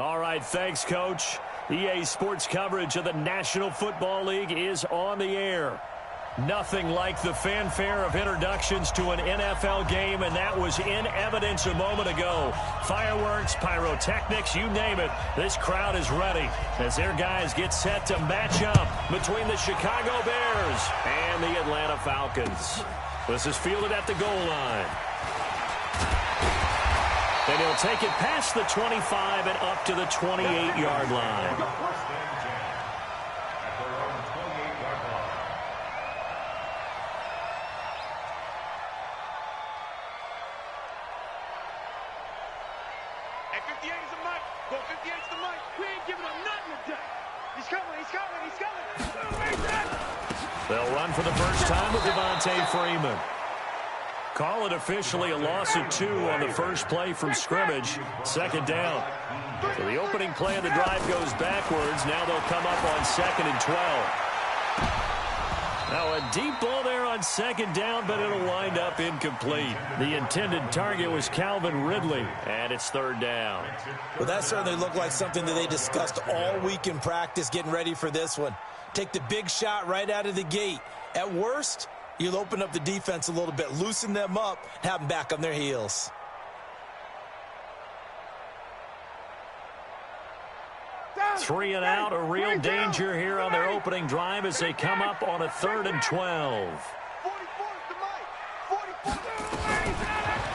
All right, thanks, Coach. EA Sports coverage of the National Football League is on the air. Nothing like the fanfare of introductions to an NFL game, and that was in evidence a moment ago. Fireworks, pyrotechnics, you name it. This crowd is ready as their guys get set to match up between the Chicago Bears and the Atlanta Falcons. This is fielded at the goal line. And he'll take it past the 25 and up to the 28-yard line. They'll run for the first time with Devontae Freeman. Call it officially a loss of 2 on the first play from scrimmage. Second down. So the opening play of the drive goes backwards. Now they'll come up on 2nd and 12. Now a deep ball there on 2nd down, but it'll wind up incomplete. The intended target was Calvin Ridley, and it's 3rd down. Well, that certainly looked like something that they discussed all week in practice getting ready for this one. Take the big shot right out of the gate. At worst, you'll open up the defense a little bit, loosen them up, have them back on their heels. Three and out, a real danger here on their opening drive as they come up on a 3rd and 12.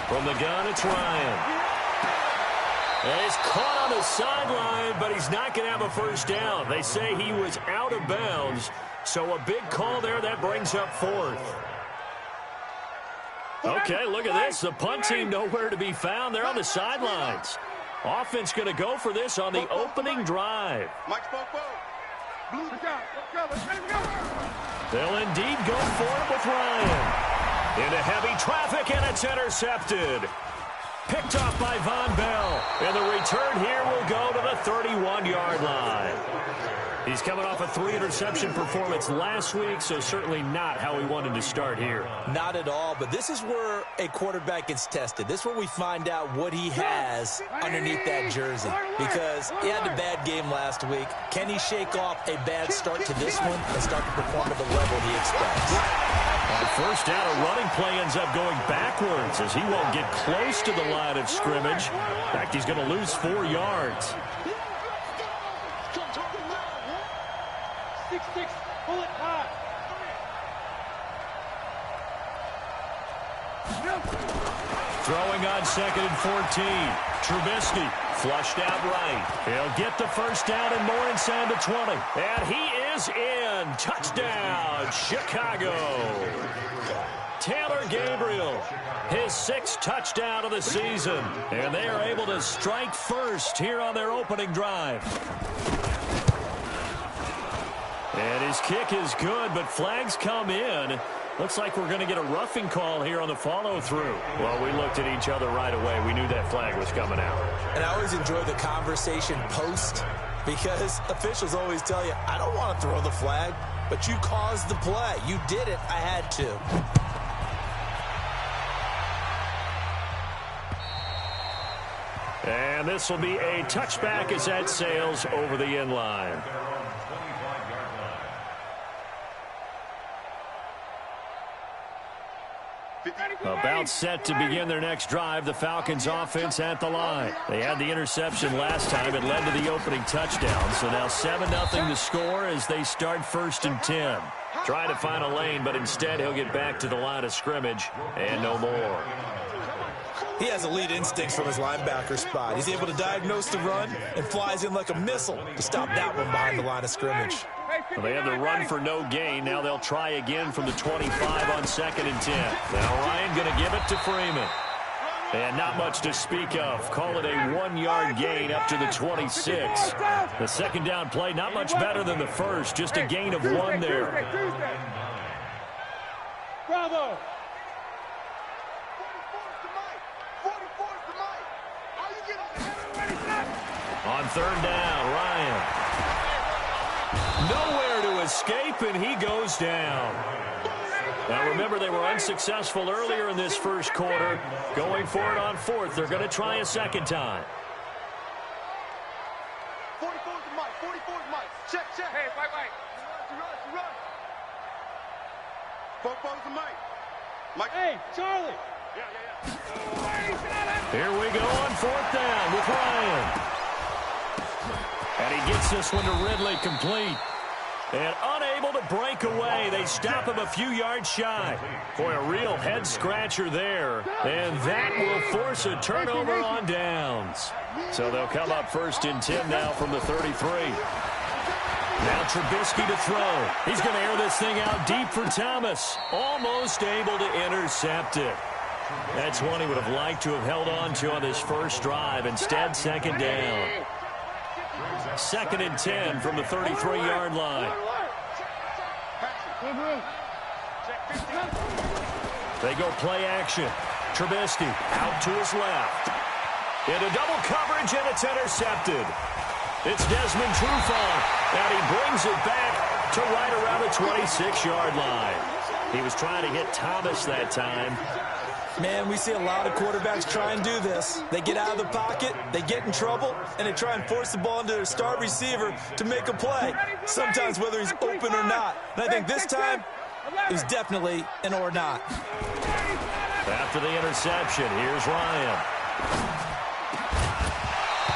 From the gun, it's Ryan. And he's caught on the sideline, but he's not going to have a first down. They say he was out of bounds, so a big call there that brings up 4th. Okay, look at this. The punt team nowhere to be found. They're on the sidelines. Offense going to go for this on the opening drive. They'll indeed go for it with Ryan. Into heavy traffic, and it's intercepted. Picked off by Von Bell. And the return here will go to the 31-yard line. He's coming off a 3-interception performance last week, so certainly not how he wanted to start here. Not at all, but this is where a quarterback gets tested. This is where we find out what he has underneath that jersey. Because he had a bad game last week. Can he shake off a bad start to this one and start to perform at the level he expects? On first down, a running play ends up going backwards as he won't get close to the line of scrimmage. In fact, he's going to lose 4 yards. Throwing on 2nd and 14. Trubisky flushed out right. He'll get the first down and more inside the 20. And he is in. Touchdown, Chicago. Taylor Gabriel, his 6th touchdown of the season. And they are able to strike first here on their opening drive. And his kick is good, but flags come in. Looks like we're going to get a roughing call here on the follow-through. Well, we looked at each other right away. We knew that flag was coming out. And I always enjoy the conversation post because officials always tell you, I don't want to throw the flag, but you caused the play. You did it. I had to. And this will be a touchback as that sails over the end line. About set to begin their next drive, the Falcons offense at the line. They had the interception last time. It led to the opening touchdown. So now 7-0 to score as they start 1st and 10. Trying to find a lane, but instead he'll get back to the line of scrimmage and no more. He has elite instincts from his linebacker spot. He's able to diagnose the run and flies in like a missile to stop that one behind the line of scrimmage. Well, they had the run for no gain. Now they'll try again from the 25 on 2nd and 10. Now Ryan going to give it to Freeman. And not much to speak of. Call it a 1-yard gain up to the 26. The second down play, not much better than the first. Just a gain of 1 there. Bravo. On 3rd down, Ryan. Nowhere to escape, and he goes down. Now, remember, they were unsuccessful earlier in this first quarter. Going for it on 4th. They're going to try a second time. Check. Hey, wait. Run. Both the mic. Mike. Hey, Charlie. Yeah. Here we go on 4th down with Ryan. And he gets this one to Ridley complete. And unable to break away. They stop him a few yards shy. Boy, a real head-scratcher there. And that will force a turnover on downs. So they'll come up 1st and 10 now from the 33. Now Trubisky to throw. He's going to air this thing out deep for Thomas. Almost able to intercept it. That's one he would have liked to have held on to on this first drive. Instead, 2nd down. 2nd and 10 from the 33-yard line. They go play action. Trubisky out to his left. Into double coverage, and it's intercepted. It's Desmond Trufant, and he brings it back to right around the 26-yard line. He was trying to hit Thomas that time. Man, we see a lot of quarterbacks try and do this. They get out of the pocket, they get in trouble, and they try and force the ball into their star receiver to make a play, sometimes whether he's open or not. And I think this time, it was definitely an or not. After the interception, here's Ryan.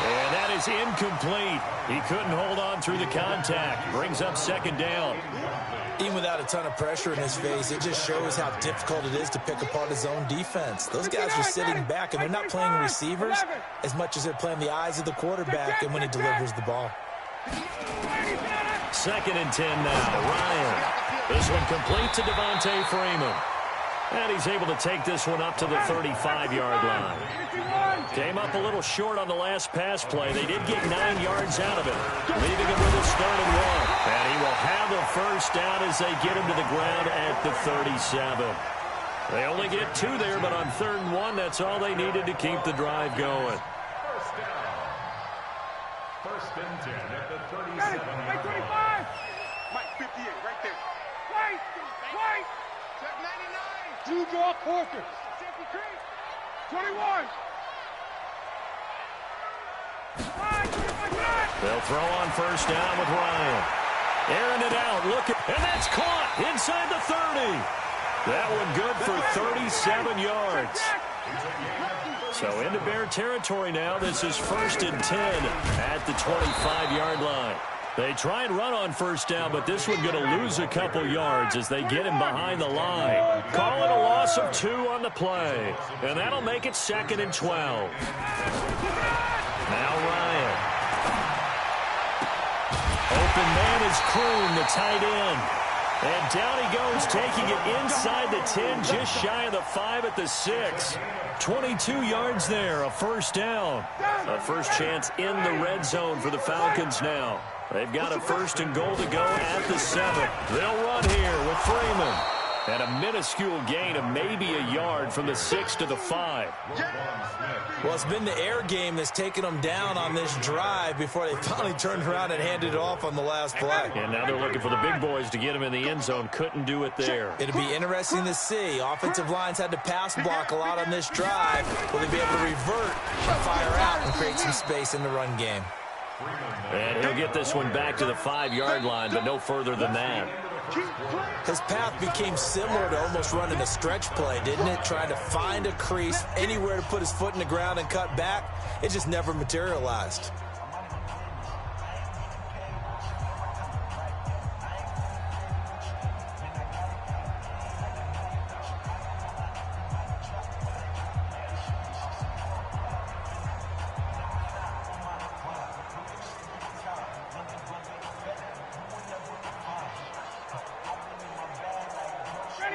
And that is incomplete. He couldn't hold on through the contact. Brings up 2nd down. Even without a ton of pressure in his face, it just shows how difficult it is to pick apart his own defense. Those guys are sitting back, and they're not playing receivers as much as they're playing the eyes of the quarterback and when he delivers the ball. 2nd and 10 now. Ryan. This one complete to Devontae Freeman. And he's able to take this one up to the 35-yard line. Came up a little short on the last pass play. They did get 9 yards out of it, leaving him with a 3rd and 1. And he will have the 1st down as they get him to the ground at the 37. They only get 2 there, but on 3rd and 1, that's all they needed to keep the drive going. 1st and 10 at the 37. Mike 25. Mike 58, right there. White. Check 99. Two draw quarters. 21. They'll throw on 1st down with Ryan. Airing it out. And that's caught inside the 30. That one good for 37 yards. So into Bear territory now. This is 1st and 10 at the 25-yard line. They try and run on 1st down, but this one going to lose a couple yards as they get him behind the line. Call it a loss of 2 on the play. And that'll make it 2nd and 12. Now Ryan. Open man is Kroon, the tight end. And down he goes, taking it inside the 10, just shy of the 5 at the 6. 22 yards there, a 1st down. A first chance in the red zone for the Falcons now. They've got a 1st and goal to go at the 7. They'll run here with Freeman. And a minuscule gain of maybe a yard from the 6 to the 5. Well, it's been the air game that's taken them down on this drive before they finally turned around and handed it off on the last play. And now they're looking for the big boys to get him in the end zone. Couldn't do it there. It'll be interesting to see. Offensive lines had to pass block a lot on this drive. Will they be able to revert, fire out, and create some space in the run game? And he'll get this one back to the 5-yard line, but no further than that. His path became similar to almost running a stretch play, didn't it? Trying to find a crease, anywhere to put his foot in the ground and cut back. It just never materialized.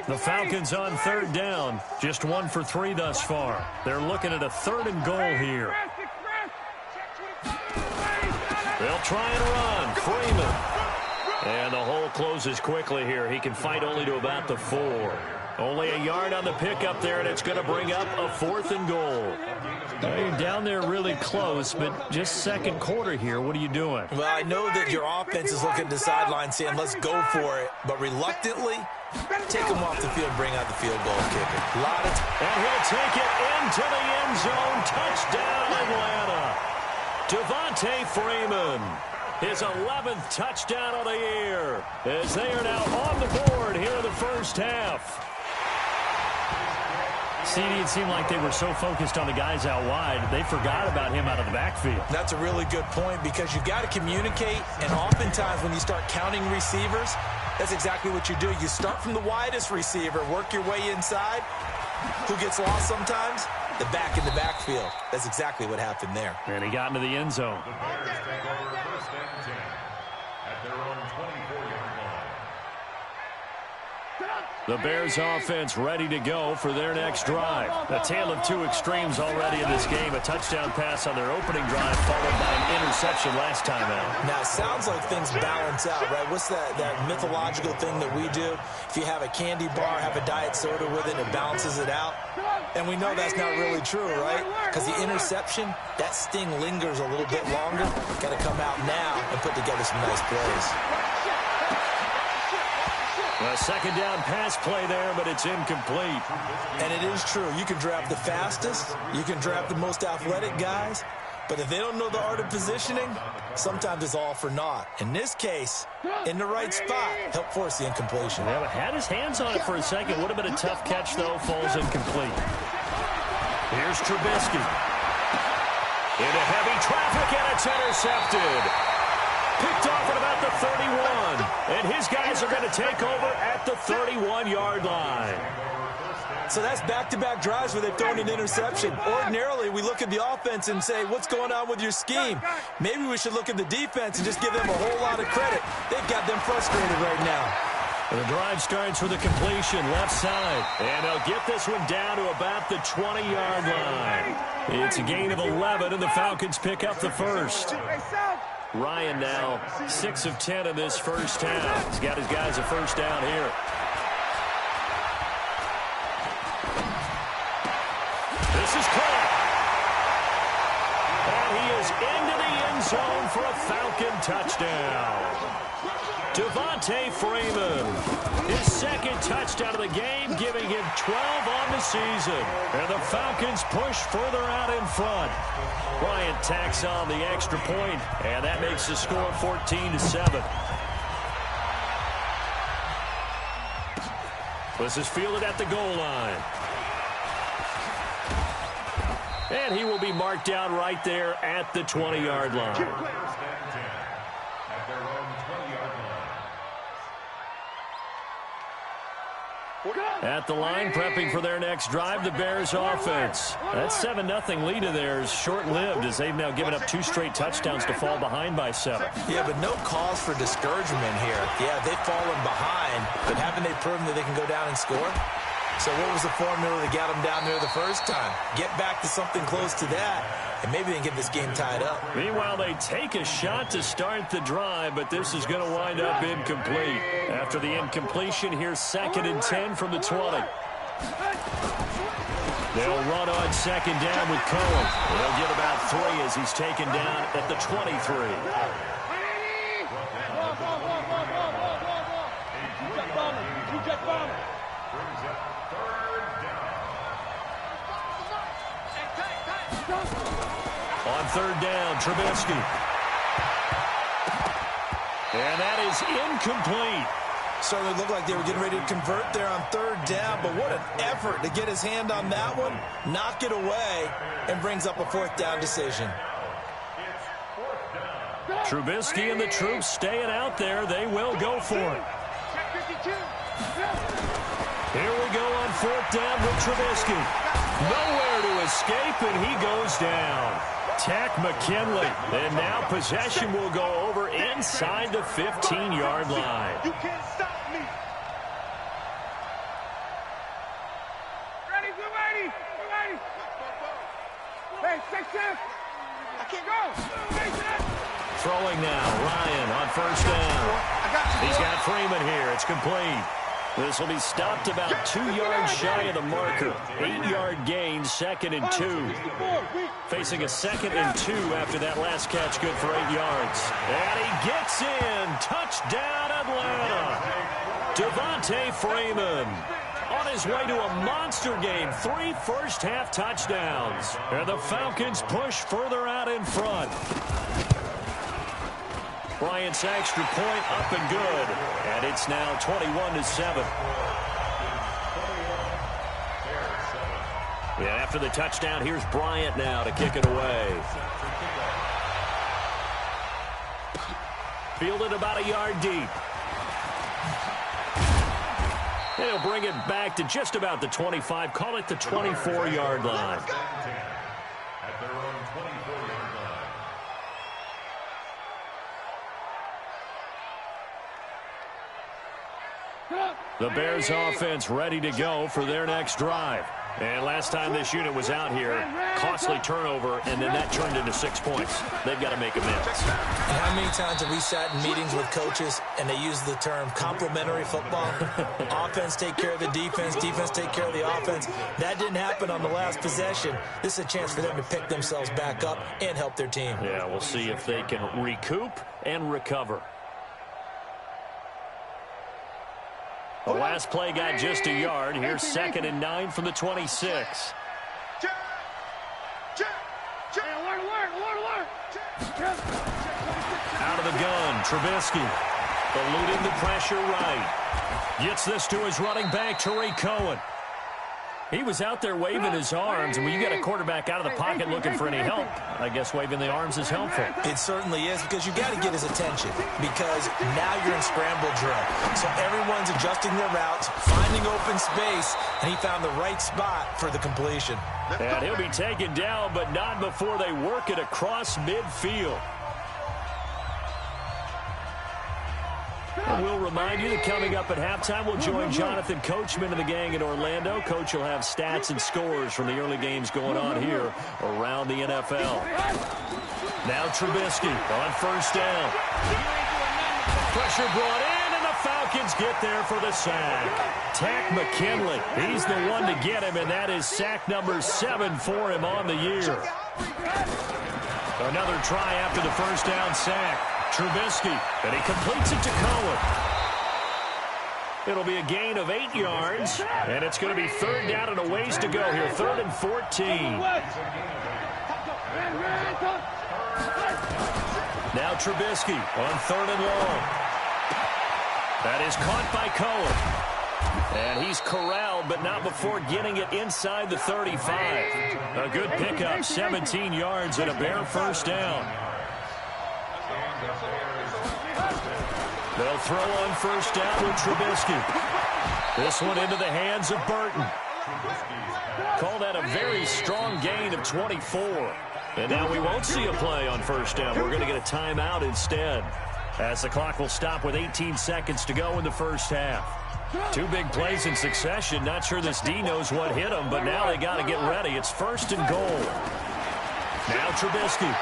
The Falcons on 3rd down. Just 1 for 3 thus far. They're looking at a 3rd and goal here. They'll try and run. Freeman. And the hole closes quickly here. He can fight only to about the 4. Only a yard on the pickup there, and it's going to bring up a 4th and goal. Well, you're down there really close, but just second quarter here. What are you doing? Well, I know that your offense is looking at the sideline saying, let's go for it. But reluctantly, take him off the field, bring out the field goal kicker. And he'll take it into the end zone. Touchdown, Atlanta. Devontae Freeman. his 11th touchdown of the year, as they are now on the board here in the first half. CD, it seemed like they were so focused on the guys out wide, they forgot about him out of the backfield. That's a really good point, because you've got to communicate, and oftentimes when you start counting receivers, that's exactly what you do. You start from the widest receiver, work your way inside. Who gets lost sometimes? The back in the backfield. That's exactly what happened there. And he got into the end zone. The Bears take over first and 10 at their own 24-yard line. The Bears offense ready to go for their next drive. A tale of two extremes already in this game. A touchdown pass on their opening drive followed by an interception last time out. Now, it sounds like things balance out, right? What's that mythological thing that we do? If you have a candy bar, have a diet soda with it, it balances it out. And we know that's not really true, right? Because the interception, that sting lingers a little bit longer. Got to come out now and put together some nice plays. A second down pass play there, but it's incomplete. And it is true. You can draft the fastest. You can draft the most athletic guys. But if they don't know the art of positioning, sometimes it's all for naught. In this case, in the right spot, help force the incompletion. Yeah, but had his hands on it for a second. Would have been a tough catch, though. Falls incomplete. Here's Trubisky. Into heavy traffic, and it's intercepted. Picked off at about the 31. And his guys are going to take over at the 31-yard line. So that's back-to-back drives where they've thrown an interception. Ordinarily, we look at the offense and say, what's going on with your scheme? Maybe we should look at the defense and just give them a whole lot of credit. They've got them frustrated right now. The drive starts with a completion left side. And they'll get this one down to about the 20-yard line. It's a gain of 11, and the Falcons pick up the first. Ryan now 6 of 10 in this first half. He's got his guys a first down here. This is caught. And he is into the end zone for a Falcon touchdown. Devontae Freeman, his second touchdown of the game, giving him 12 on the season. And the Falcons push further out in front. Bryant tacks on the extra point, and that makes the score 14-7. This is fielded at the goal line. And he will be marked down right there at the 20-yard line. At the line, prepping for their next drive, the Bears offense. That 7-0 lead of theirs short-lived, as they've now given up 2 straight touchdowns to fall behind by 7. Yeah, but no cause for discouragement here. Yeah, they've fallen behind, but haven't they proven that they can go down and score? So what was the formula that got them down there the first time? Get back to something close to that, and maybe they can get this game tied up. Meanwhile, they take a shot to start the drive, but this is going to wind up incomplete. After the incompletion, here's 2nd and 10 from the 20. They'll run on second down with Cohen. They'll get about 3 as he's taken down at the 23. On third down, Trubisky. And that is incomplete. Certainly looked like they were getting ready to convert there on third down, but what an effort to get his hand on that one, knock it away, and brings up a 4th down decision. Trubisky and the troops staying out there. They will go for it. Here we go on 4th down with Trubisky. Nowhere to escape, and he goes down. Tack McKinley. And now possession will go over inside the 15-yard line. You can't stop me. Ready, we're ready. We're ready. Hey, 6 I can't go. Throwing now, Ryan on first down. He's got Freeman here. It's complete. This will be stopped about 2 yards shy of the marker. 8-yard gain, 2nd and 2. Facing a 2nd and 2 after that last catch, good for 8 yards. And he gets in. Touchdown, Atlanta. Devontae Freeman on his way to a monster game. 3 first-half touchdowns. And the Falcons push further out in front. Bryant's extra point up and good. And it's now 21-7. Yeah, after the touchdown, here's Bryant now to kick it away. Fielded about a yard deep. And he'll bring it back to just about the 25. Call it the 24-yard line. At their own 24-yard line. The Bears offense ready to go for their next drive. And last time this unit was out here, costly turnover, and then that turned into 6 points. They've got to make amends. And how many times have we sat in meetings with coaches and they use the term complementary football? Offense take care of the defense, defense take care of the offense. That didn't happen on the last possession. This is a chance for them to pick themselves back up and help their team. Yeah, we'll see if they can recoup and recover. The last play got just a yard. Here's 2nd and 9 from the 26. Out of the gun, Trubisky. Eluding the pressure right. Gets this to his running back, Tariq Cohen. He was out there waving his arms, and when you get a quarterback out of the pocket looking for any help, I guess waving the arms is helpful. It certainly is, because you got to get his attention, because now you're in scramble drill. So everyone's adjusting their routes, finding open space, and he found the right spot for the completion. And he'll be taken down, but not before they work it across midfield. And we'll remind you that coming up at halftime, we'll join Jonathan Coachman and the gang in Orlando. Coach will have stats and scores from the early games going on here around the NFL. Now Trubisky on 1st down. Pressure brought in, and the Falcons get there for the sack. Tack McKinley, he's the one to get him, and that is sack number 7 for him on the year. Another try after the 1st down sack. Trubisky, and he completes it to Cohen. It'll be a gain of 8 yards, and it's going to be 3rd down and a ways to go here. 3rd and 14. Now Trubisky on 3rd and long. That is caught by Cohen. And he's corralled, but not before getting it inside the 35. A good pickup, 17 yards and a Bear 1st down. They'll throw on 1st down with Trubisky. This one into the hands of Burton. Call that a very strong gain of 24. And now we won't see a play on 1st down. We're going to get a timeout instead, as the clock will stop with 18 seconds to go in the 1st half. 2 big plays in succession. Not sure this D knows what hit him, but now they got to get ready. It's 1st and goal. Now Trubisky.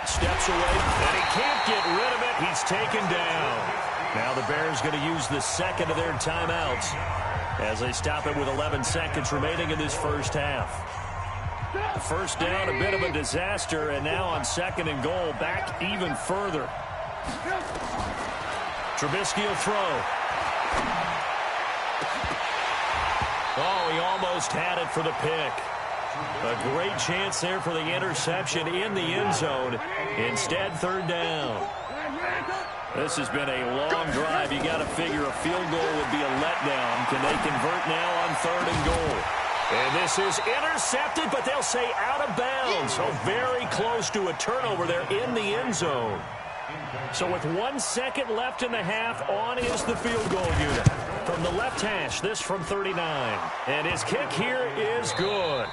Steps away, and he can't get rid of it. He's taken down. Now the Bears going to use the 2nd of their timeouts as they stop it with 11 seconds remaining in this 1st half. 1st down, a bit of a disaster, and now on 2nd and goal, back even further. Trubisky will throw. Oh, he almost had it for the pick. A great chance there for the interception in the end zone. Instead, 3rd down. This has been a long drive. You got to figure a field goal would be a letdown. Can they convert now on 3rd and goal? And this is intercepted, but they'll say out of bounds. So very close to a turnover there in the end zone. So with 1 second left in the half, on is the field goal unit. From the left hash, this from 39. And his kick here is good.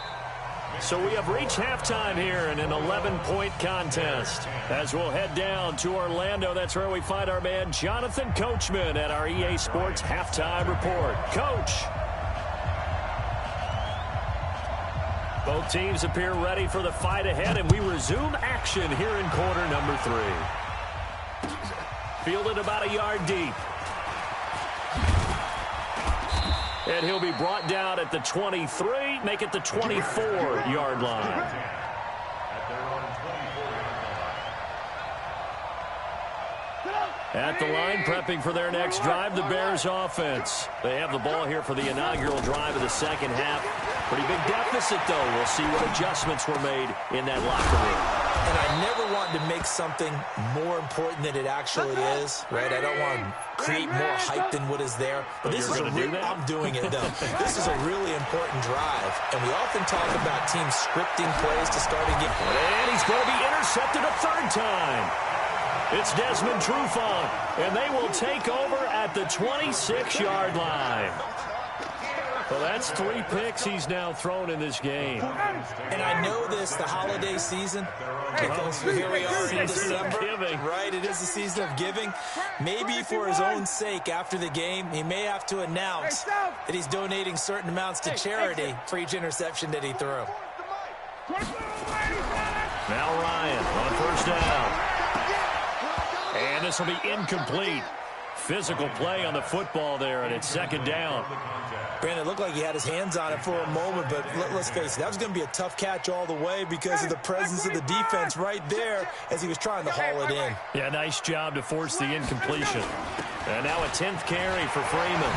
So we have reached halftime here in an 11-point contest. As we'll head down to Orlando, that's where we find our man Jonathan Coachman at our EA Sports Halftime Report. Coach. Both teams appear ready for the fight ahead, and we resume action here in quarter number 3. Fielded about a yard deep. And he'll be brought down at the 23, make it the 24-yard line. At the line, prepping for their next drive, the Bears offense. They have the ball here for the inaugural drive of the second half. Pretty big deficit, though. We'll see what adjustments were made in that locker room. And I never want to make something more important than it actually is, right? I don't want to create more hype than what is there. But this is I'm doing it, though. This is a really important drive. And we often talk about teams scripting plays to start a game. And he's going to be intercepted a third time. It's Desmond Trufant, and they will take over at the 26-yard line. Well, that's 3 picks he's now thrown in this game. And I know this, the holiday season, because here we are in December, right? It is the season of giving. Maybe for his own sake after the game, he may have to announce that he's donating certain amounts to charity for each interception that he threw. Now Ryan on first down. And this will be incomplete. Physical play on the football there, and it's second down. Brandon, it looked like he had his hands on it for a moment, but let's face it, that was going to be a tough catch all the way because of the presence of the defense right there as he was trying to haul it in. Yeah, nice job to force the incompletion. And now a 10th carry for Freeman.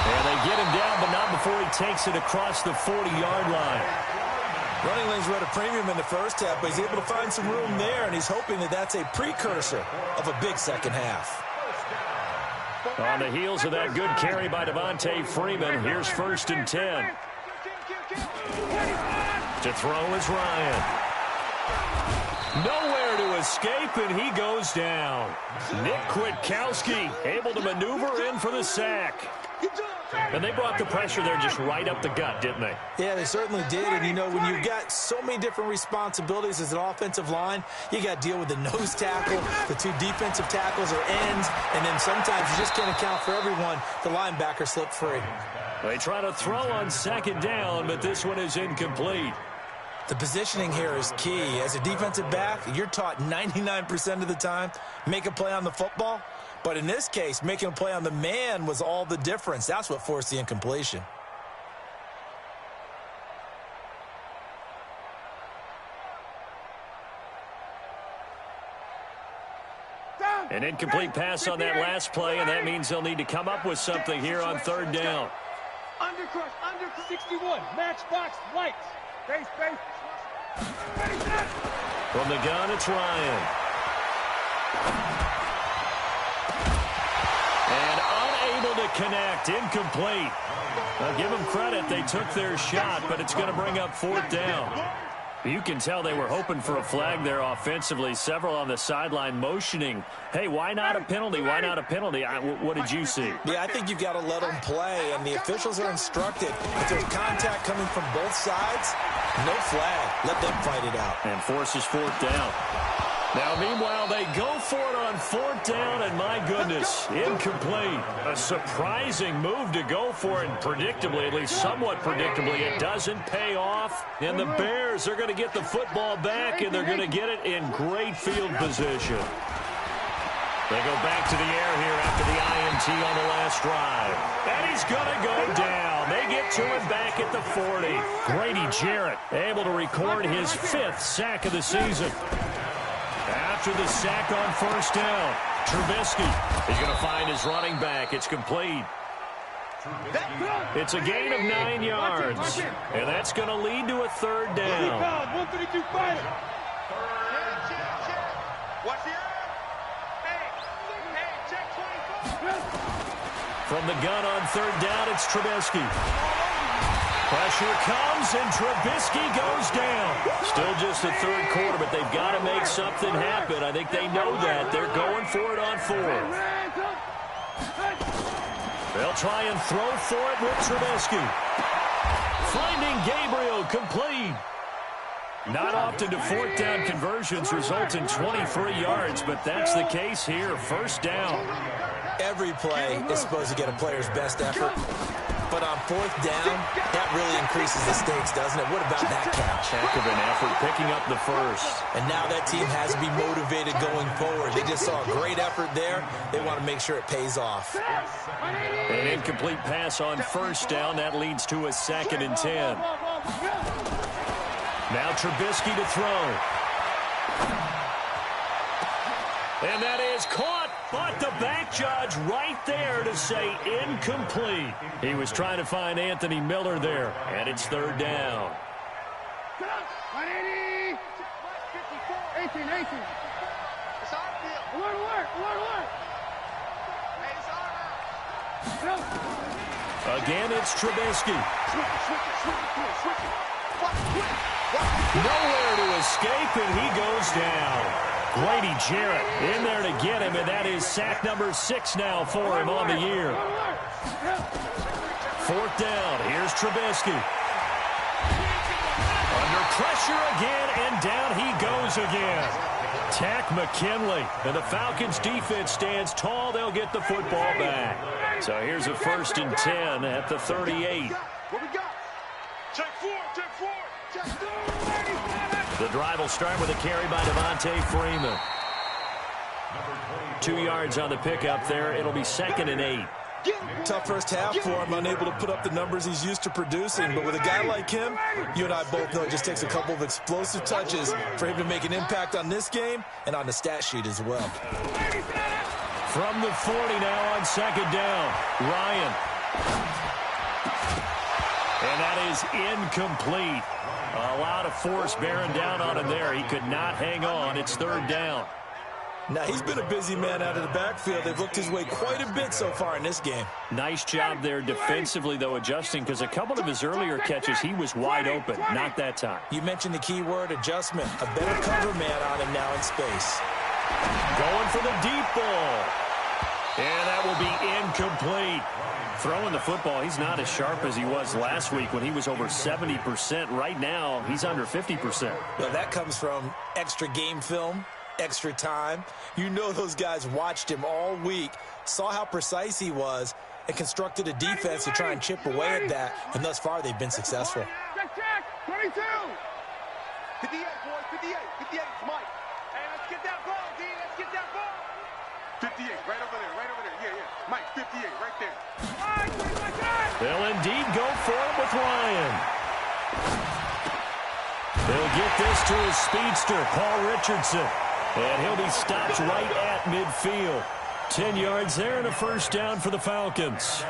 And they get him down, but not before he takes it across the 40-yard line. Running lanes were at a premium in the first half, but he's able to find some room there, and he's hoping that that's a precursor of a big second half. On the heels of that good carry by Devontae Freeman, here's 1st and 10. To throw is Ryan. Nowhere to escape, and he goes down. Nick Kwiatkowski able to maneuver in for the sack. And they brought the pressure there just right up the gut, didn't they? Yeah, they certainly did. And, you know, when you've got so many different responsibilities as an offensive line, you got to deal with the nose tackle, the 2 defensive tackles or ends, and then sometimes you just can't account for everyone. The linebacker slipped free. They try to throw on second down, but this one is incomplete. The positioning here is key. As a defensive back, you're taught 99% of the time, make a play on the football. But in this case, making a play on the man was all the difference. That's what forced the incompletion. An incomplete pass on that last play, and that means they'll need to come up with something here on third down. Undercrush, under 61, matchbox, lights. Base. From the gun, it's Ryan. And unable to connect, incomplete. I'll give them credit, they took their shot, but it's going to bring up 4th down. You can tell they were hoping for a flag there offensively. Several on the sideline motioning, hey, why not a penalty? Why not a penalty? What did you see? Yeah, I think you've got to let them play, and the officials are instructed. If there's contact coming from both sides, no flag. Let them fight it out. And forces 4th down. Now, meanwhile, they go for it on 4th down, and my goodness, incomplete. A surprising move to go for it, and predictably, at least somewhat predictably, it doesn't pay off. And the Bears are going to get the football back, and they're going to get it in great field position. They go back to the air here after the INT on the last drive. And he's going to go down. They get to him back at the 40. Grady Jarrett able to record his 5th sack of the season. After the sack on first down, Trubisky is going to find his running back. It's complete. It's a gain of 9 yards, and that's going to lead to a 3rd down. 132 fighter. Watch the From the gun on 3rd down, it's Trubisky. Pressure comes, and Trubisky goes down. Still just the 3rd quarter, but they've got to make something happen. I think they know that. They're going for it on 4th. They'll try and throw for it with Trubisky. Finding Gabriel, complete. Not often do 4th down conversions result in 23 yards, but that's the case here. 1st down. Every play is supposed to get a player's best effort. But on 4th down, that really increases the stakes, doesn't it? What about that catch? Heck of an effort, picking up the 1st. And now that team has to be motivated going forward. They just saw a great effort there. They want to make sure it pays off. An incomplete pass on 1st down. That leads to a 2nd and 10. Now Trubisky to throw. And that is caught. But the back judge right there to say incomplete. He was trying to find Anthony Miller there, and it's 3rd down. 18. It's our field. Alert. Hey, it's our house. Again, it's Trubisky. Switch it. Nowhere to escape, and he goes down. Grady Jarrett in there to get him, and that is sack number 6 now for him on the year. 4th down. Here's Trubisky. Under pressure again, and down he goes again. Tack McKinley, and the Falcons' defense stands tall. They'll get the football back. So here's a 1st and 10 at the 38. What we got? Check four. The drive will start with a carry by Devontae Freeman. 2 yards on the pickup there. It'll be 2nd and 8. Tough first half for him, unable to put up the numbers he's used to producing. But with a guy like him, you and I both know it just takes a couple of explosive touches for him to make an impact on this game and on the stat sheet as well. From the 40 now on 2nd down. Ryan. And that is incomplete. A lot of force bearing down on him there. He could not hang on. It's 3rd down. Now, he's been a busy man out of the backfield. They've looked his way quite a bit so far in this game. Nice job there defensively, though, adjusting, because a couple of his earlier catches, he was wide open. Not that time. You mentioned the key word, adjustment. A better cover man on him now in space. Going for the deep ball. And that will be incomplete. Throwing the football, he's not as sharp as he was last week when he was over 70%. Right now, he's under 50%. Well, that comes from extra game film, extra time. You know those guys watched him all week, saw how precise he was, and constructed a defense to try and chip away at that. And thus far, they've been successful. Check. 22. 58, boys. 58. 58. Mike. Hey, let's get that ball, D. Let's get that ball. 58, right over there. Yeah. Mike, 58, right there. They'll indeed go for it with Ryan. They'll get this to his speedster, Paul Richardson. And he'll be stopped right at midfield. 10 yards there and a 1st down for the Falcons.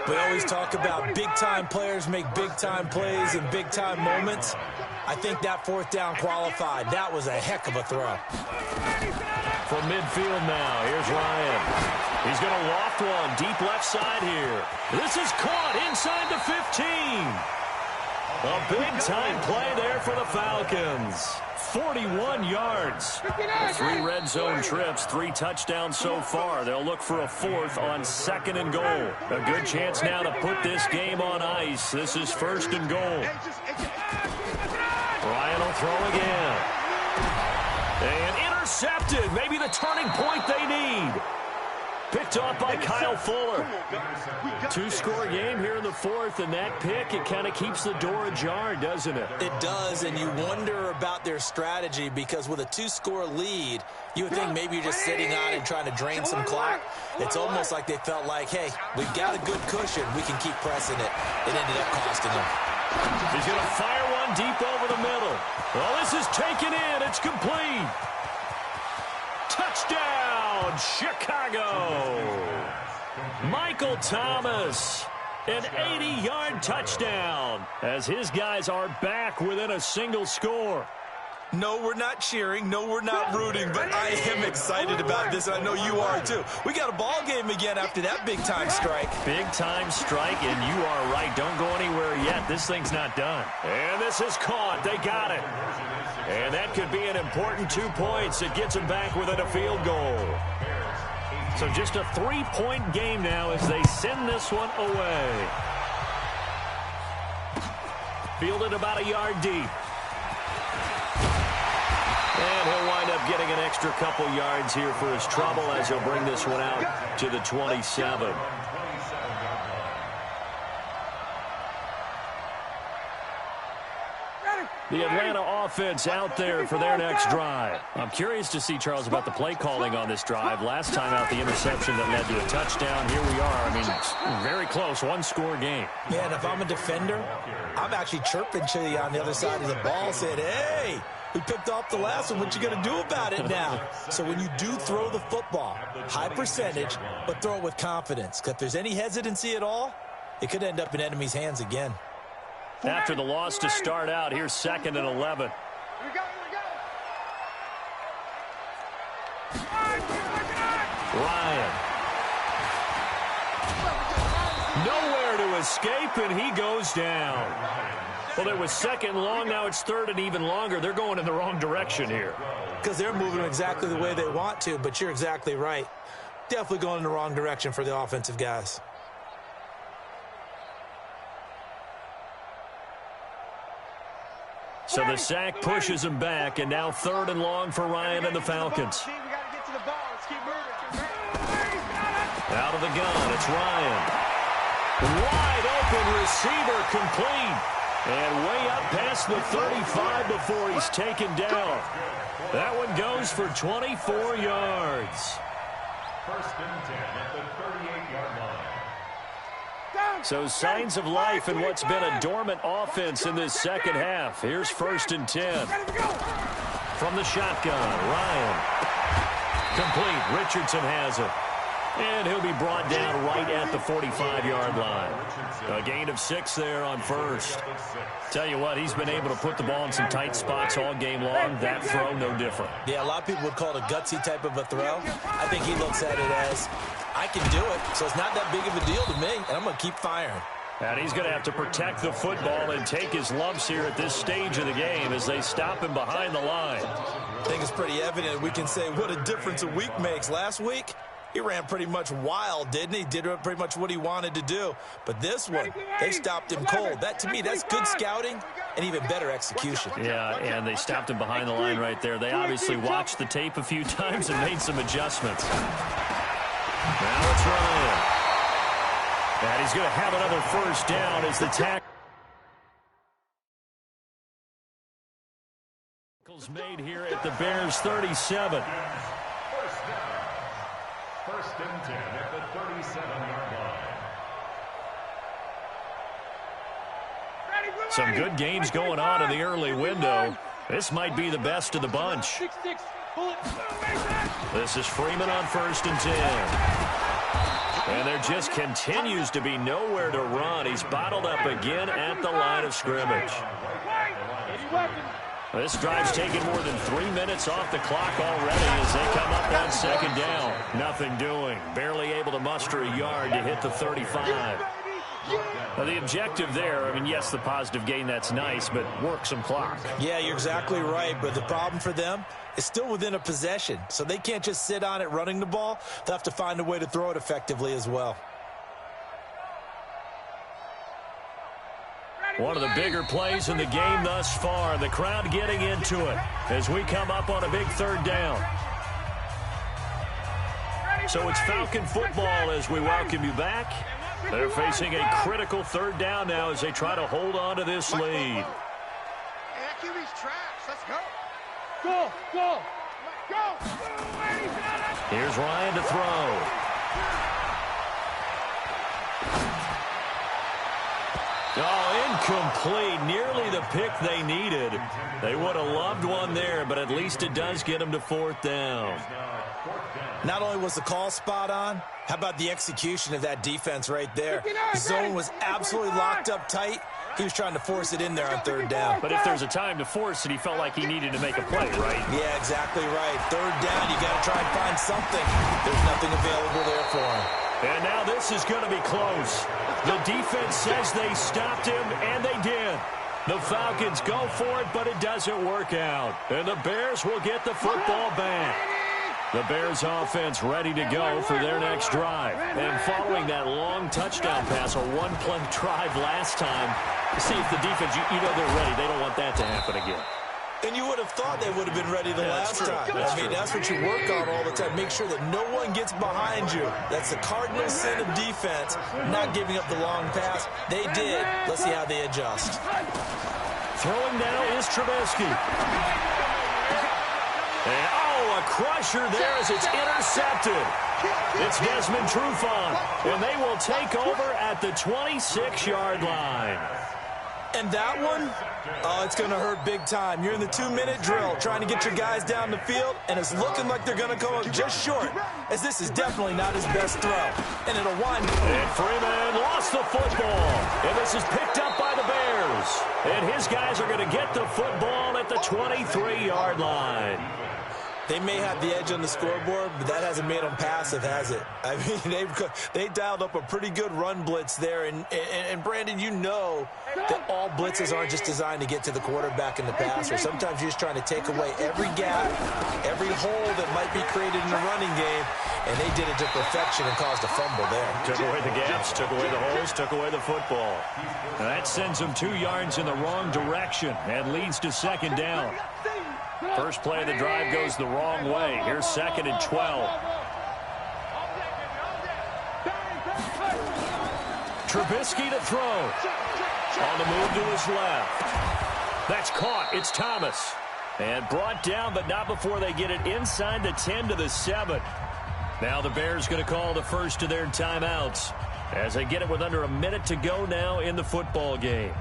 We always talk about big-time players make big-time plays in big-time moments. I think that 4th down qualified. That was a heck of a throw. From midfield now, here's Ryan. He's going to loft one deep left side here. This is caught inside the 15. A big-time play there for the Falcons. 41 yards. 3 red zone trips, 3 touchdowns so far. They'll look for a 4th on 2nd and goal. A good chance now to put this game on ice. This is 1st and goal. Ryan will throw again. And intercepted. Maybe the turning point they need. Picked off by Kyle Fuller. 2-score game here in the 4th, and that pick, it kind of keeps the door ajar, doesn't it? It does, and you wonder about their strategy because with a 2-score lead, you would think maybe you're just sitting on and trying to drain some clock. It's almost like they felt like, hey, we've got a good cushion. We can keep pressing it. It ended up costing them. He's going to fire one deep over the middle. Well, this is taken in. It's complete. Touchdown, Chicago. Michael Thomas, an 80-yard touchdown as his guys are back within a single score. No, we're not cheering. No, we're not rooting, but I am excited about this, and I know you are too. We got a ball game again after that big-time strike. Big-time strike, and you are right. Don't go anywhere yet. This thing's not done. And this is caught. They got it. And that could be an important 2 points. It gets them back within a field goal. So just a 3-point game now as they send this one away. Fielded about a yard deep. And he'll wind up getting an extra couple yards here for his trouble as he'll bring this one out to the 27. The Atlanta offense out there for their next drive. I'm curious to see, Charles, about the play calling on this drive. Last time out, the interception that led to a touchdown. Here we are. I mean, very close, 1-score game. Yeah, and if I'm a defender, I'm actually chirping to you on the other side of the ball, saying, hey, we picked off the last one. What you going to do about it now? So when you do throw the football, high percentage, but throw it with confidence. Because if there's any hesitancy at all, it could end up in enemy's hands again. After the loss to start out, here's 2nd and 11. Here we go. Ryan. Nowhere to escape, and he goes down. Well, it was second and long. Now it's third and even longer. They're going in the wrong direction here. Because they're moving exactly the way they want to, but you're exactly right. Definitely going in the wrong direction for the offensive guys. So the sack pushes him back, and now third and long for Ryan and the Falcons. Out of the gun, it's Ryan. Wide open receiver, complete. And way up past the 35 before he's taken down. That one goes for 24 yards. First and 10 at the 38-yard line. So signs of life in what's been a dormant offense in this second half. Here's first and 10. From the shotgun, Ryan. Complete. Richardson has it. And he'll be brought down right at the 45-yard line. A gain of 6 there on first. Tell you what, he's been able to put the ball in some tight spots all game long. That throw, no different. Yeah, a lot of people would call it a gutsy type of a throw. I think he looks at it as, I can do it, so it's not that big of a deal to me, and I'm going to keep firing. And he's going to have to protect the football and take his lumps here at this stage of the game as they stop him behind the line. I think it's pretty evident. We can say what a difference a week makes. Last week, he ran pretty much wild, didn't he? Did pretty much what he wanted to do. But this one, they stopped him cold. That, to me, that's good scouting and even better execution. Yeah, and they stopped him behind the line right there. They obviously watched the tape a few times and made some adjustments. Now it's Ryan. And he's going to have another first down as the tackle made here at the Bears' 37. First and 10 at the 37-yard line. Some good games going on in the early window. This might be the best of the bunch. This is Freeman on first and 10. And there just continues to be nowhere to run. He's bottled up again at the line of scrimmage. This drive's taken more than 3 minutes off the clock already as they come up on second down. Nothing doing. Barely able to muster a yard to hit the 35. Now, the objective there, I mean, yes, the positive gain, that's nice, but work some clock. Yeah, you're exactly right, but the problem for them is still within a possession, so they can't just sit on it running the ball. They'll have to find a way to throw it effectively as well. One of the bigger plays in the game thus far. The crowd getting into it as we come up on a big third down. So it's Falcon football as we welcome you back. They're facing a critical third down now as they try to hold on to this lead. Go, go, go. Here's Ryan to throw. Oh, incomplete. Nearly the pick they needed. They would have loved one there, but at least it does get them to fourth down. Not only was the call spot on, how about the execution of that defense right there? Zone was absolutely locked up tight. He was trying to force it in there on third down. But if there's a time to force it, he felt like he needed to make a play, right? Yeah, exactly right. Third down, you got to try and find something. There's nothing available there for him. And now this is going to be close. The defense says they stopped him, and they did. The Falcons go for it, but it doesn't work out. And the Bears will get the football back. The Bears offense ready to go for their next drive. And following that long touchdown pass, a one-play drive last time, see if the defense, you know they're ready. They don't want that to happen again. And you would have thought they would have been ready the last time. That's what you work on all the time. Make sure that no one gets behind you. That's the cardinal sin of defense, not giving up the long pass. They did. Let's see how they adjust. Throwing now is Trubisky. And, oh, a crusher there as it's intercepted. It's Desmond Trufant, and they will take over at the 26-yard line. And that one, oh, it's going to hurt big time. You're in the 2-minute drill trying to get your guys down the field, and it's looking like they're going to come up just short, as this is definitely not his best throw. And it'll wind up. And Freeman lost the football, and this is picked up by the Bears. And his guys are going to get the football at the 23-yard line. They may have the edge on the scoreboard, but that hasn't made them passive, has it? I mean, they dialed up a pretty good run blitz there. And Brandon, you know that all blitzes aren't just designed to get to the quarterback and the passer. Sometimes you're just trying to take away every gap, every hole that might be created in the running game, and they did it to perfection and caused a fumble there. Took away the gaps, took away the holes, took away the football. And that sends them 2 yards in the wrong direction and leads to second down. First play of the drive goes the wrong way. Here's 2nd and 12. Trubisky to throw. On the move to his left. That's caught. It's Thomas. And brought down, but not before they get it inside the 10 to the 7. Now the Bears going to call the first of their timeouts as they get it with under a minute to go now in the football game.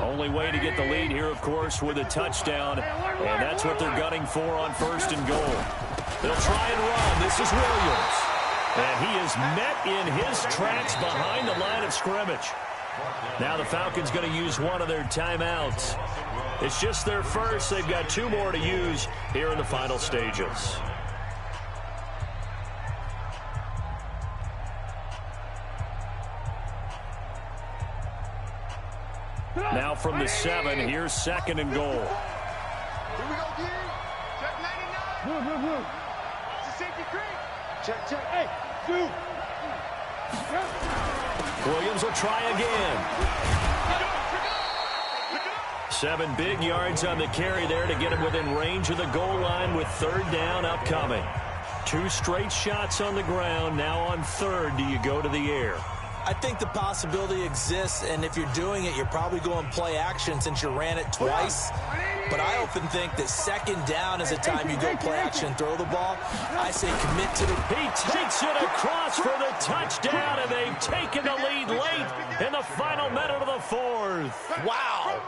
Only way to get the lead here, of course, with a touchdown, and that's what they're gunning for on 1st and goal. They'll try and run. This is Williams, and he is met in his tracks behind the line of scrimmage. Now the Falcons going to use one of their timeouts. It's just their first. They've got 2 more to use here in the final stages. Now from the 7, here's 2nd and goal. Here we go, D. Check 99. Move. It's a safety creek. Check. Hey, dude. Williams will try again. 7 big yards on the carry there to get him within range of the goal line with 3rd down upcoming. 2 straight shots on the ground. Now on 3rd, do you go to the air? I think the possibility exists, and if you're doing it, you're probably going play action since you ran it twice. But I often think that 2nd down is the time you go play action and throw the ball. I say commit to the... He takes it across for the touchdown, and they've taken the lead late in the final minute of the 4th. Wow.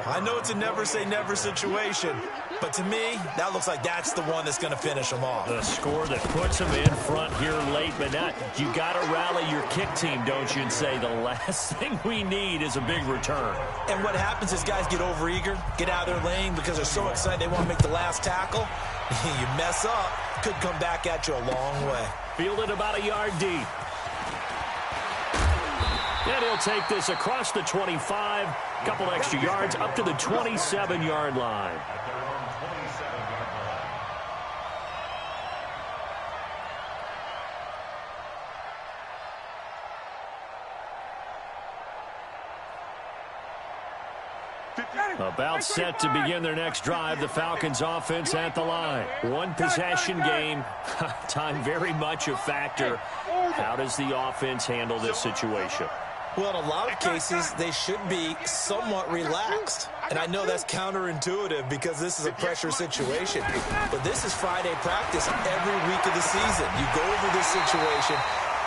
I know it's a never-say-never situation, but to me, that looks like that's the one that's going to finish them off. The score that puts them in front here late, but not. You got to rally your kick team, don't you, and say the last thing we need is a big return. And what happens is guys get overeager, get out of their lane because they're so excited they want to make the last tackle. You mess up, could come back at you a long way. Fielded about a yard deep. And he'll take this across the 25, couple extra yards up to the 27-yard line. About set to begin their next drive, the Falcons offense at the line. 1 possession game. Time very much a factor. How does the offense handle this situation? Well, in a lot of cases, they should be somewhat relaxed. And I know that's counterintuitive because this is a pressure situation. But this is Friday practice every week of the season. You go over this situation,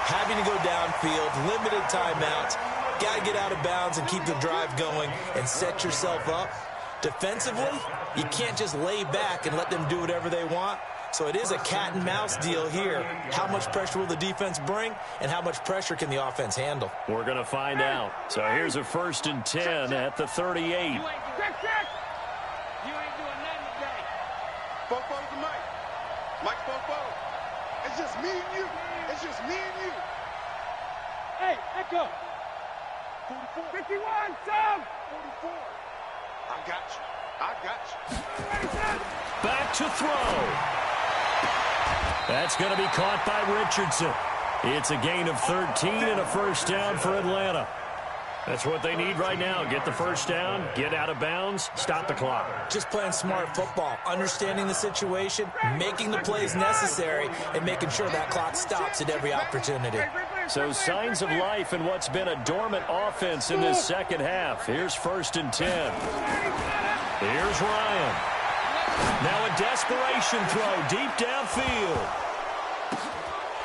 having to go downfield, limited timeouts, got to get out of bounds and keep the drive going and set yourself up. Defensively, you can't just lay back and let them do whatever they want. So it is a cat and mouse deal here. How much pressure will the defense bring, and how much pressure can the offense handle? We're going to find out. So here's a 1st and 10 at the 38. You ain't doing nothing today. Fofo to Mike. Mike Fofo. It's just me and you. Hey, Echo. 44. 51, Sam. 44. I got you. Back to throw. That's going to be caught by Richardson. It's a gain of 13 and a 1st down for Atlanta. That's what they need right now. Get the 1st down, get out of bounds, stop the clock. Just playing smart football, understanding the situation, making the plays necessary, and making sure that clock stops at every opportunity. So signs of life in what's been a dormant offense in this second half. Here's 1st and 10. Here's Ryan. Now a desperation throw deep downfield.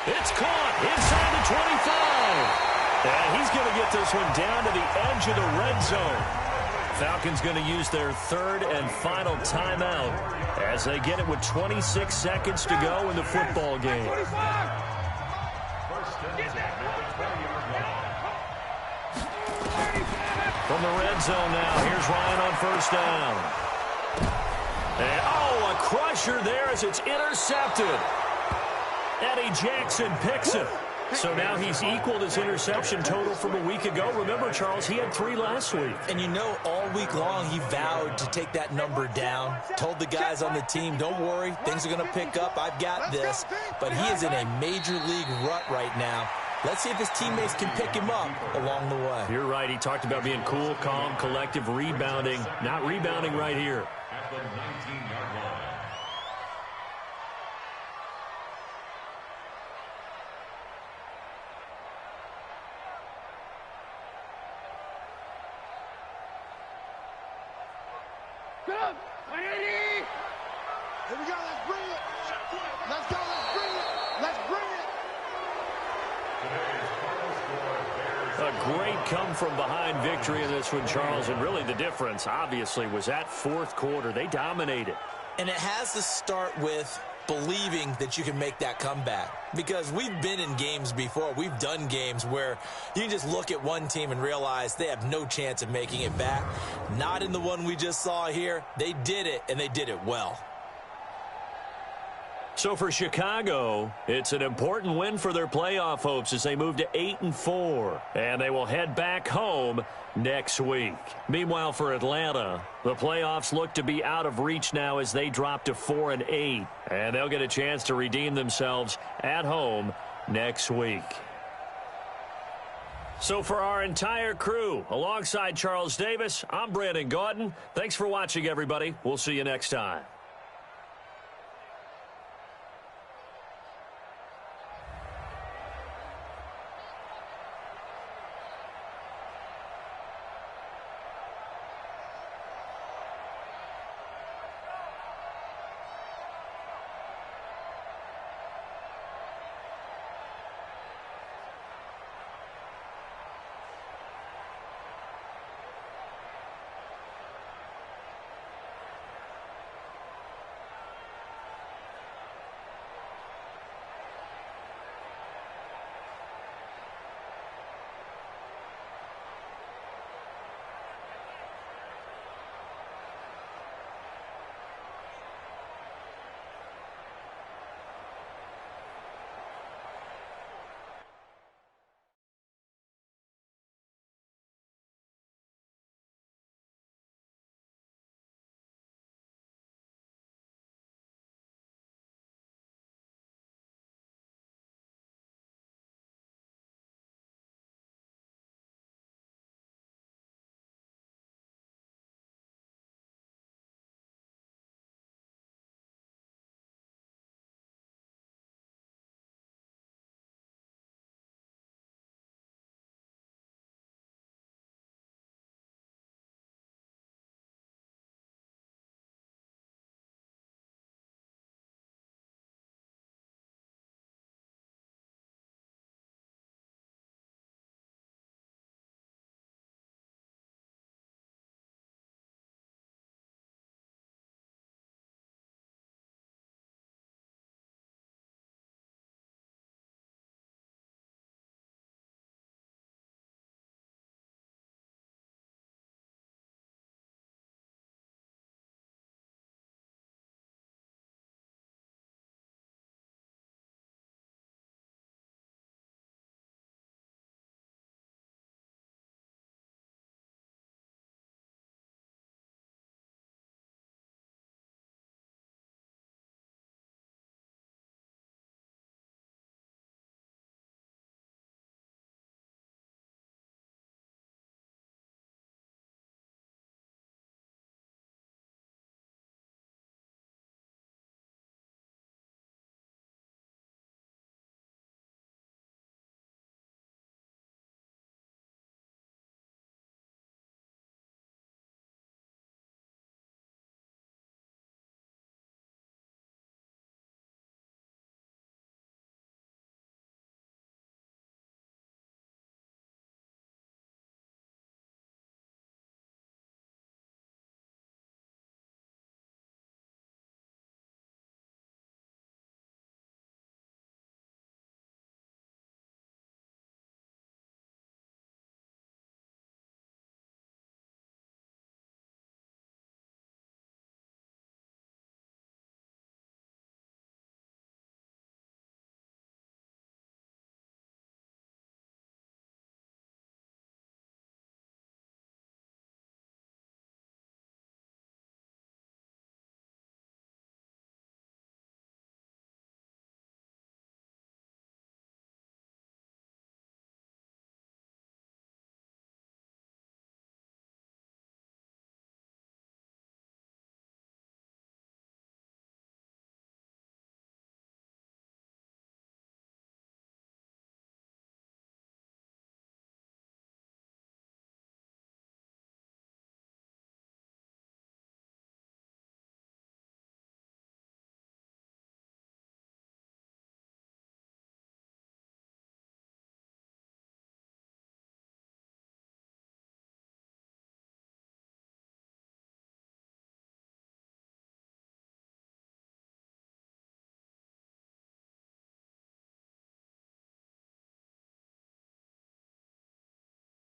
It's caught inside the 25. And he's going to get this one down to the edge of the red zone. Falcons going to use their 3rd and final timeout as they get it with 26 seconds to go in the football game. From the red zone now, here's Ryan on first down. And, oh, a crusher there as it's intercepted. Eddie Jackson picks it. So now he's equaled his interception total from a week ago. Remember, Charles, he had 3 last week. And you know, all week long he vowed to take that number down. Told the guys on the team, don't worry, things are going to pick up. I've got this. But he is in a major league rut right now. Let's see if his teammates can pick him up along the way. You're right. He talked about being cool, calm, collective, rebounding. Not rebounding right here. At the 19-yard line. Good. 180. Here we go. Let's bring it. Let's go. Let's bring it. Let's bring it. A great come-from-behind victory in this one, Charles. And really the difference, obviously, was that fourth quarter. They dominated. And it has to start with believing that you can make that comeback. Because we've been in games before. We've done games where you can just look at one team and realize they have no chance of making it back. Not in the one we just saw here. They did it, and they did it well. So for Chicago, it's an important win for their playoff hopes as they move to 8-4. And they will head back home next week. Meanwhile, for Atlanta, the playoffs look to be out of reach now as they drop to 4-8. And they'll get a chance to redeem themselves at home next week. So for our entire crew, alongside Charles Davis, I'm Brandon Gaudin. Thanks for watching, everybody. We'll see you next time.